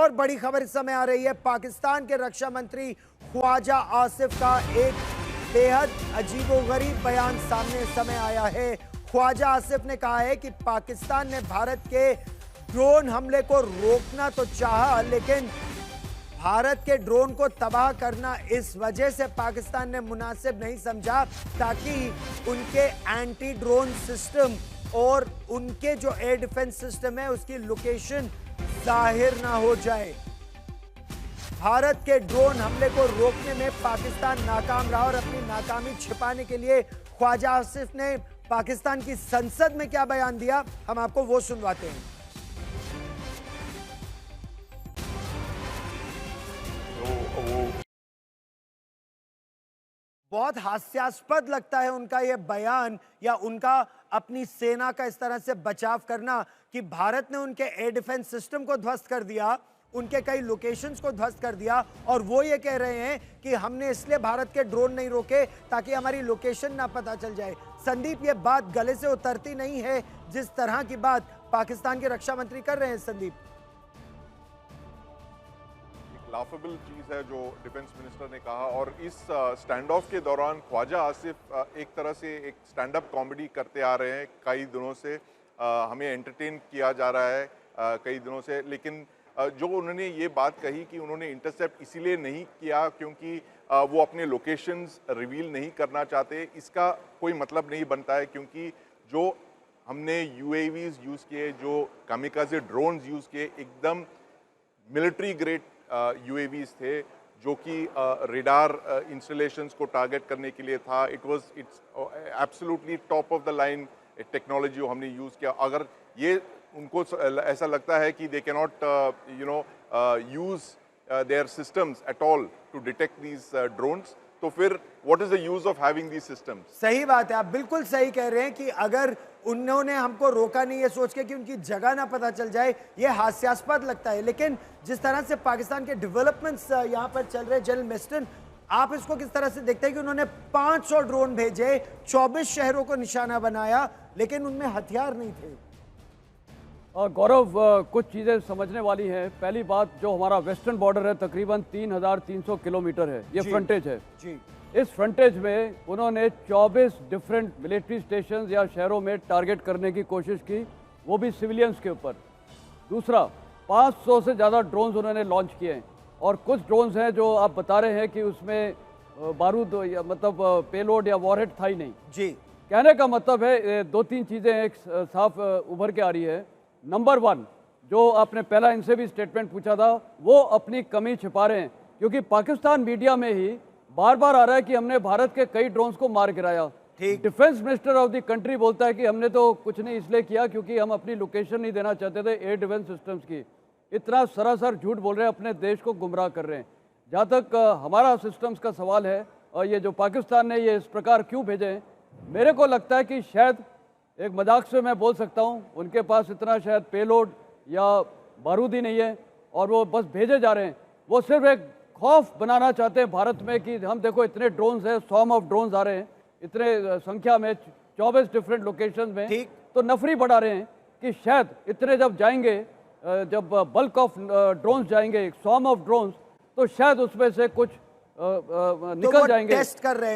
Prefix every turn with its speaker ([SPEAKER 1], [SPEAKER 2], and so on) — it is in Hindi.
[SPEAKER 1] और बड़ी खबर इस समय आ रही है। पाकिस्तान के रक्षा मंत्री ख्वाजा आसिफ का एक बेहद अजीबोगरीब बयान सामने इस समय आया है। ख्वाजा आसिफ ने कहा है कि पाकिस्तान ने भारत के ड्रोन हमले को रोकना तो चाहा, लेकिन भारत के ड्रोन को तबाह करना इस वजह से पाकिस्तान ने मुनासिब नहीं समझा ताकि उनके एंटी ड्रोन सिस्टम और उनके जो एयर डिफेंस सिस्टम है उसकी लोकेशन जाहिर ना हो जाए। भारत के ड्रोन हमले को रोकने में पाकिस्तान नाकाम रहा और अपनी नाकामी छिपाने के लिए ख्वाजा आसिफ ने पाकिस्तान की संसद में क्या बयान दिया, हम आपको वो सुनवाते हैं। बहुत हास्यास्पद लगता है उनका यह बयान या उनका अपनी सेना का इस तरह से बचाव करना कि भारत ने उनके एयर डिफेंस सिस्टम को ध्वस्त कर दिया, उनके कई लोकेशंस को ध्वस्त कर दिया और वो ये कह रहे हैं कि हमने इसलिए भारत के ड्रोन नहीं रोके ताकि हमारी लोकेशन ना पता चल जाए। संदीप, ये बात गले से उतरती नहीं है जिस तरह की बात पाकिस्तान के रक्षा मंत्री कर रहे हैं। संदीप,
[SPEAKER 2] लाफेबल चीज़ है जो डिफेंस मिनिस्टर ने कहा और इस स्टैंड ऑफ के दौरान ख्वाजा आसिफ एक तरह से एक स्टैंड अप कॉमेडी करते आ रहे हैं। कई दिनों से हमें एंटरटेन किया जा रहा है कई दिनों से, लेकिन जो उन्होंने ये बात कही कि उन्होंने इंटरसेप्ट इसीलिए नहीं किया क्योंकि वो अपने लोकेशंस रिवील नहीं करना चाहते, इसका कोई मतलब नहीं बनता है क्योंकि जो हमने यूएवीज यूज़ किए, जो कामिकाज़े ड्रोन्स यूज़ किए, एकदम मिलिट्री ग्रेड यूएवीज थे जो कि रेडार इंस्टॉलेशंस को टारगेट करने के लिए था। It's absolutely top of the line technology जो हमने यूज़ किया। अगर ये उनको ऐसा लगता है कि they can not use their systems at all to detect these drones, तो फिर what is the use of having these systems.
[SPEAKER 1] सही बात है, आप बिल्कुल सही कह रहे हैं कि अगर उन्होंने हमको रोका नहीं ये सोच के कि उनकी जगह ना पता चल जाए, ये हास्यास्पद लगता है। लेकिन जिस तरह से पाकिस्तान के डेवलपमेंट्स यहाँ पर चल रहे, जनरल मिस्टन, आप इसको किस तरह से देखते हैं कि उन्होंने 500 ड्रोन भेजे, 24 शहरों को निशाना बनाया, लेकिन उनमें हथियार नहीं थे।
[SPEAKER 3] और गौरव, कुछ चीज़ें समझने वाली हैं। पहली बात, जो हमारा वेस्टर्न बॉर्डर है तकरीबन 3300 किलोमीटर है, ये फ्रंटेज है जी। इस फ्रंटेज में उन्होंने 24 डिफरेंट मिलिट्री स्टेशन या शहरों में टारगेट करने की कोशिश की, वो भी सिविलियंस के ऊपर। दूसरा, 500 से ज़्यादा ड्रोन्स उन्होंने लॉन्च किए हैं और कुछ ड्रोन्स हैं जो आप बता रहे हैं कि उसमें बारूद या मतलब पेलोड या वॉरहेड था ही नहीं
[SPEAKER 1] जी।
[SPEAKER 3] कहने का मतलब है दो तीन चीज़ें एक साफ उभर के आ रही है। नंबर 1, जो आपने पहला इनसे भी स्टेटमेंट पूछा था, वो अपनी कमी छिपा रहे हैं क्योंकि पाकिस्तान मीडिया में ही बार बार आ रहा है कि हमने भारत के कई ड्रोन्स को मार गिराया। Defence minister of the country बोलता है कि हमने तो कुछ नहीं इसलिए किया क्योंकि हम अपनी लोकेशन नहीं देना चाहते थे एयर डिफेंस सिस्टम्स की। इतना सरासर झूठ बोल रहे हैं, अपने देश को गुमराह कर रहे हैं। जहाँ तक हमारा सिस्टम्स का सवाल है और ये जो पाकिस्तान ने ये इस प्रकार क्यों भेजे हैं, मेरे को लगता है कि शायद एक मजाक से मैं बोल सकता हूँ, उनके पास इतना शायद पेलोड या बारूद ही नहीं है और वो बस भेजे जा रहे हैं। वो सिर्फ एक खौफ बनाना चाहते हैं भारत में कि हम देखो इतने ड्रोन्स हैं, स्वॉर्म ऑफ ड्रोन्स आ रहे हैं इतने संख्या में 24 डिफरेंट लोकेशंस में, तो नफरी बढ़ा रहे हैं कि शायद इतने जब जाएंगे, जब बल्क ऑफ ड्रोन्स जाएंगे, स्वॉर्म ऑफ ड्रोन्स, तो शायद उसमें से कुछ निकल जाएंगे।
[SPEAKER 1] टेस्ट कर रहे हैं।